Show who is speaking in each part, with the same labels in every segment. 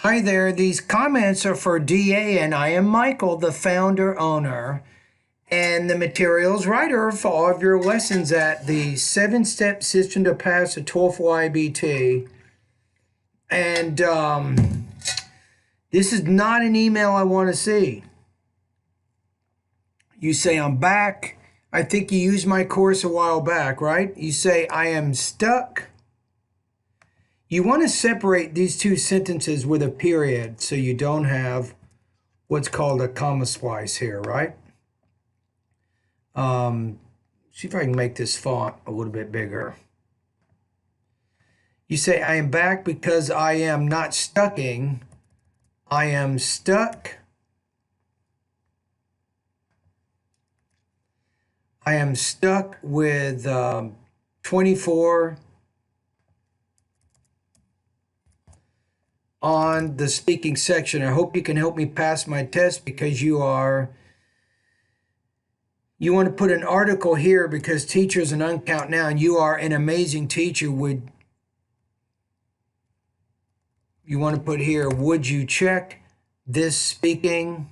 Speaker 1: Hi there, these comments are for DA, and I am Michael, the founder owner and the materials writer for all of your lessons at the 7-step system to pass a TOEFL IBT. And this is not an email I want to see. You say, I'm back. I think you used my course a while back, right? You say, I am stuck. You want to separate these two sentences with a period so you don't have what's called a comma splice here, right? See if I can make this font a little bit bigger. You say, I am back because I am not stucking. I am stuck. I am stuck with 24 on the speaking section. I hope you can help me pass my test because you want to put an article here because teachers an uncount now, and you are an amazing teacher. You want to put here, would you check this speaking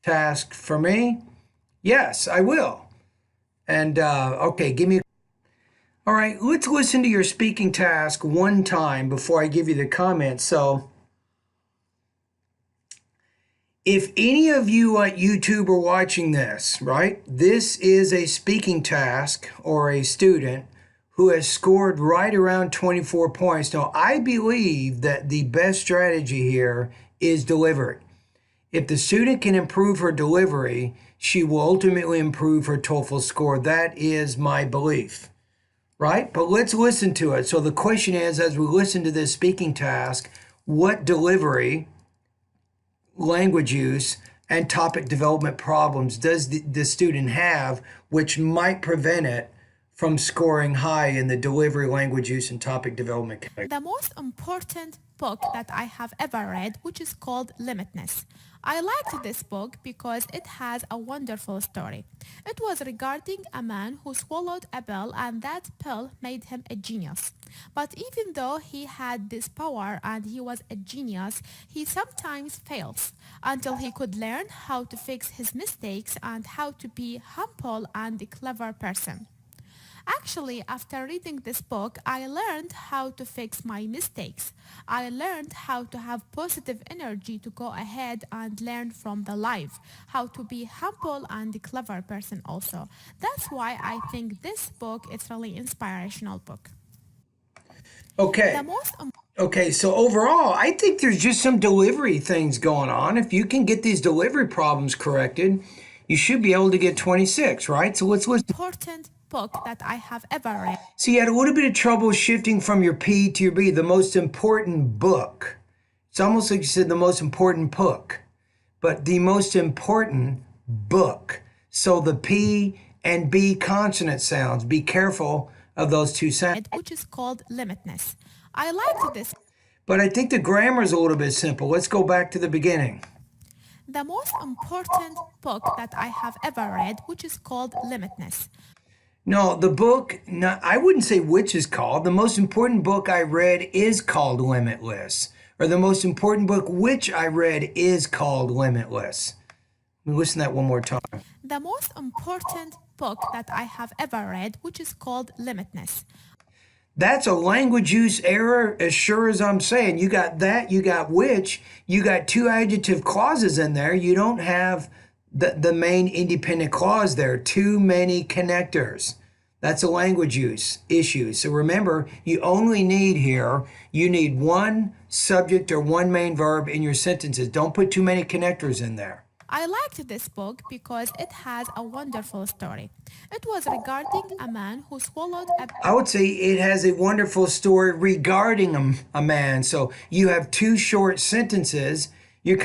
Speaker 1: task for me? Yes, I will. And okay, give me. All right, let's listen to your speaking task one time before I give you the comments. So if any of you at YouTube are watching this, right, this is a speaking task or a student who has scored right around 24 points. Now, I believe that the best strategy here is delivery. If the student can improve her delivery, she will ultimately improve her TOEFL score. That is my belief, right? But let's listen to it. So the question is, as we listen to this speaking task, what delivery, language use, and topic development problems does the student have which might prevent it from scoring high in the delivery, language use, and topic development category?
Speaker 2: The most important book that I have ever read, which is called Limitless. I liked this book because it has a wonderful story. It was regarding a man who swallowed a pill and that pill made him a genius. But even though he had this power and he was a genius, he sometimes fails until he could learn how to fix his mistakes and how to be humble and a clever person. Actually, after reading this book, I learned how to fix my mistakes. I learned how to have positive energy to go ahead and learn from the life, how to be humble and a clever person also. That's why I think this book is really inspirational book. The
Speaker 1: Okay.
Speaker 2: most
Speaker 1: Okay, so overall, I think there's just some delivery things going on. If you can get these delivery problems corrected, you should be able to get 26, right? So let's listen.
Speaker 2: important book that I have ever read.
Speaker 1: So you had a little bit of trouble shifting from your P to your B, the most important book. It's almost like you said the most important book, but the most important book. So the P and B consonant sounds, be careful of those two sounds.
Speaker 2: Which is called Limitless. I liked this.
Speaker 1: But I think the grammar is a little bit simple. Let's go back to the beginning.
Speaker 2: The most important book that I have ever read, which is called Limitless.
Speaker 1: No, the book, no, I wouldn't say which is called. The most important book I read is called Limitless. Or the most important book which I read is called Limitless. Let me listen to that one more time.
Speaker 2: The most important book that I have ever read, which is called Limitless.
Speaker 1: That's a language use error as sure as I'm saying. You got that, you got which, you got two adjective clauses in there. You don't have the main independent clause there. Too many connectors. That's a language use issue. So remember, you only need here, you need one subject or one main verb in your sentences. Don't put too many connectors in there.
Speaker 2: I liked this book because it has a wonderful story. It was regarding a man who swallowed a
Speaker 1: I would say it has a wonderful story regarding a man. So you have two short sentences. You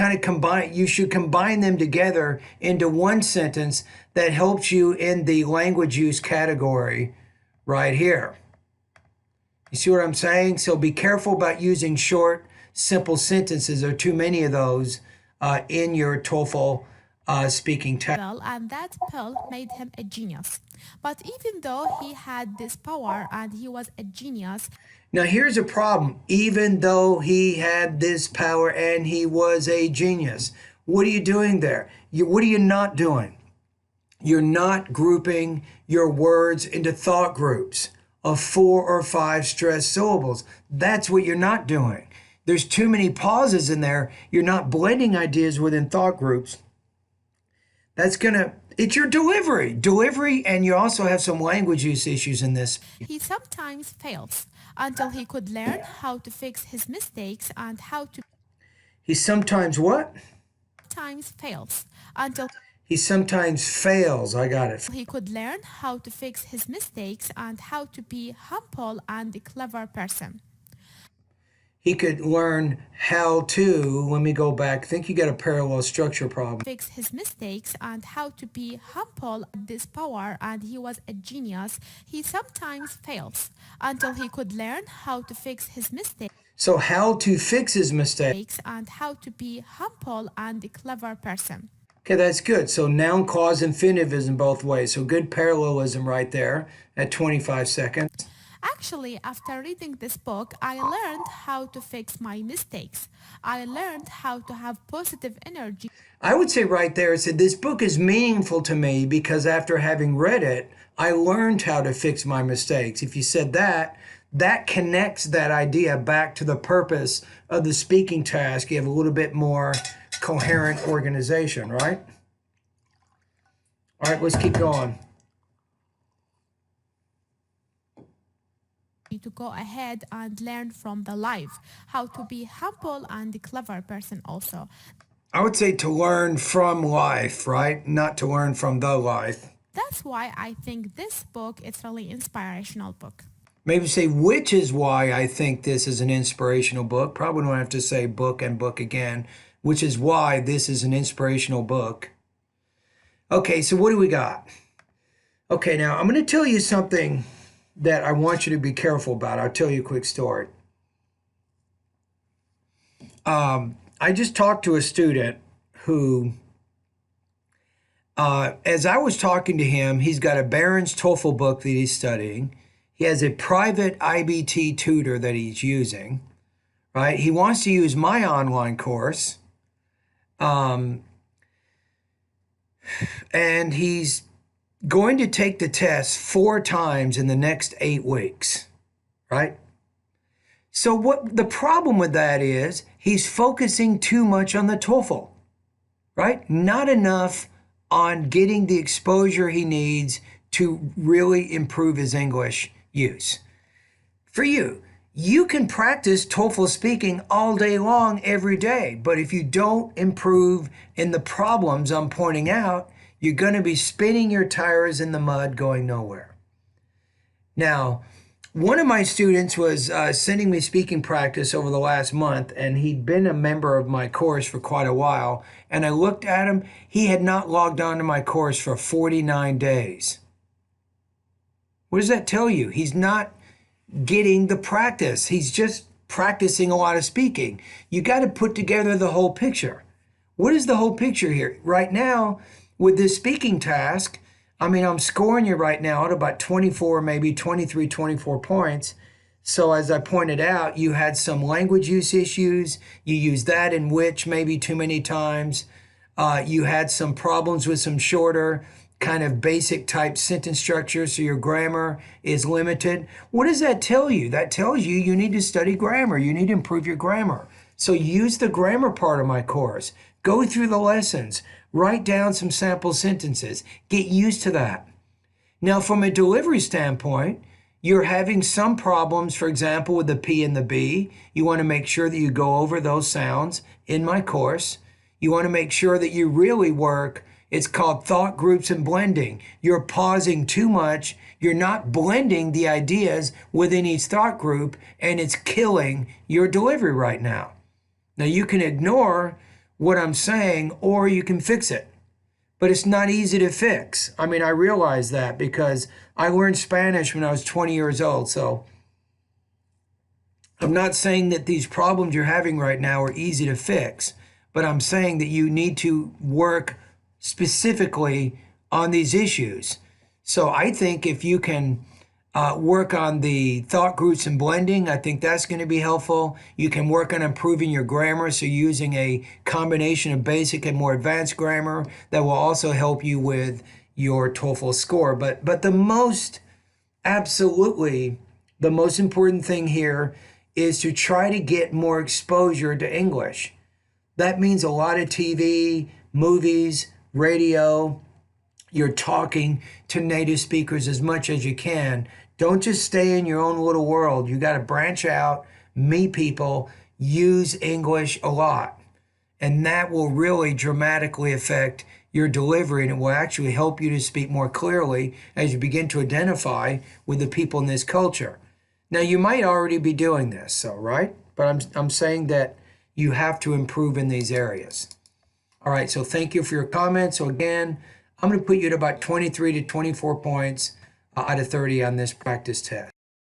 Speaker 1: should combine them together into one sentence that helps you in the language use category right here. You see what I'm saying? So be careful about using short, simple sentences or too many of those in your TOEFL speaking test.
Speaker 2: pill and that pill made him a genius. But even though he had this power and he was a genius,
Speaker 1: Now, here's a problem. Even though he had this power and he was a genius, what are you doing there? What are you not doing? You're not grouping your words into thought groups of 4 or 5 stressed syllables. That's what you're not doing. There's too many pauses in there. You're not blending ideas within thought groups. It's your delivery, and you also have some language use issues in this.
Speaker 2: He sometimes fails until he could learn how to fix his mistakes and how to
Speaker 1: He sometimes what?
Speaker 2: times fails until
Speaker 1: He sometimes fails. I got it.
Speaker 2: he could learn how to fix his mistakes and how to be humble and a clever person.
Speaker 1: He could learn how to, let me go back. I think you got a parallel structure problem.
Speaker 2: Fix his mistakes and how to be humble at this power, and he was a genius. He sometimes fails until he could learn how to fix his mistakes
Speaker 1: So, how to fix his mistake.
Speaker 2: and how to be humble and a clever person.
Speaker 1: Okay, that's good. So, noun, cause, infinitive is in both ways. So, good parallelism right there at 25 seconds.
Speaker 2: Actually, after reading this book, I learned how to fix my mistakes. I learned how to have positive energy.
Speaker 1: I would say right there, it said, this book is meaningful to me because after having read it, I learned how to fix my mistakes. If you said that, that connects that idea back to the purpose of the speaking task. You have a little bit more coherent organization, right? All right, let's keep going.
Speaker 2: To go ahead and learn from the life how to be humble and a clever person also.
Speaker 1: I would say to learn from life, right? Not to learn from the life.
Speaker 2: That's why I think this book is really inspirational book.
Speaker 1: Maybe say, which is why I think this is an inspirational book. Probably don't have to say book and book again, which is why this is an inspirational book. Okay, so what do we got? Okay, now I'm going to tell you something that I want you to be careful about. I'll tell you a quick story. I just talked to a student who, as I was talking to him, he's got a Barron's TOEFL book that he's studying. He has a private IBT tutor that he's using, right? He wants to use my online course. And he's going to take the test 4 times in the next 8 weeks, right? So what the problem with that is he's focusing too much on the TOEFL, right? Not enough on getting the exposure he needs to really improve his English use. For you, you can practice TOEFL speaking all day long, every day, but if you don't improve in the problems I'm pointing out, you're going to be spinning your tires in the mud going nowhere. Now, one of my students was sending me speaking practice over the last month, and he'd been a member of my course for quite a while. And I looked at him. He had not logged on to my course for 49 days. What does that tell you? He's not getting the practice. He's just practicing a lot of speaking. You got to put together the whole picture. What is the whole picture here? Right now, with this speaking task, I'm scoring you right now at about 24, maybe 23, 24 points. So as I pointed out, you had some language use issues. You used that in which maybe too many times. You had some problems with some shorter kind of basic type sentence structure, so your grammar is limited. What does that tell you? That tells you you need to study grammar. You need to improve your grammar. So use the grammar part of my course. Go through the lessons. Write down some sample sentences. Get used to that. Now, from a delivery standpoint, you're having some problems, for example, with the P and the B. You want to make sure that you go over those sounds in my course. You want to make sure that you really work. It's called thought groups and blending. You're pausing too much. You're not blending the ideas within each thought group, and it's killing your delivery right now. Now, you can ignore what I'm saying, or you can fix it. But it's not easy to fix. I realize that because I learned Spanish when I was 20 years old. So I'm not saying that these problems you're having right now are easy to fix, but I'm saying that you need to work specifically on these issues. So I think if you can Work on the thought groups and blending. I think that's going to be helpful. You can work on improving your grammar, so using a combination of basic and more advanced grammar that will also help you with your TOEFL score. But absolutely, the most important thing here is to try to get more exposure to English. That means a lot of TV, movies, radio. You're talking to native speakers as much as you can. Don't just stay in your own little world. You got to branch out, meet people, use English a lot. And that will really dramatically affect your delivery, and it will actually help you to speak more clearly as you begin to identify with the people in this culture. Now, you might already be doing this, all right? But I'm saying that you have to improve in these areas. All right, so thank you for your comments. So again, I'm going to put you at about 23 to 24 points out of 30 on this practice test.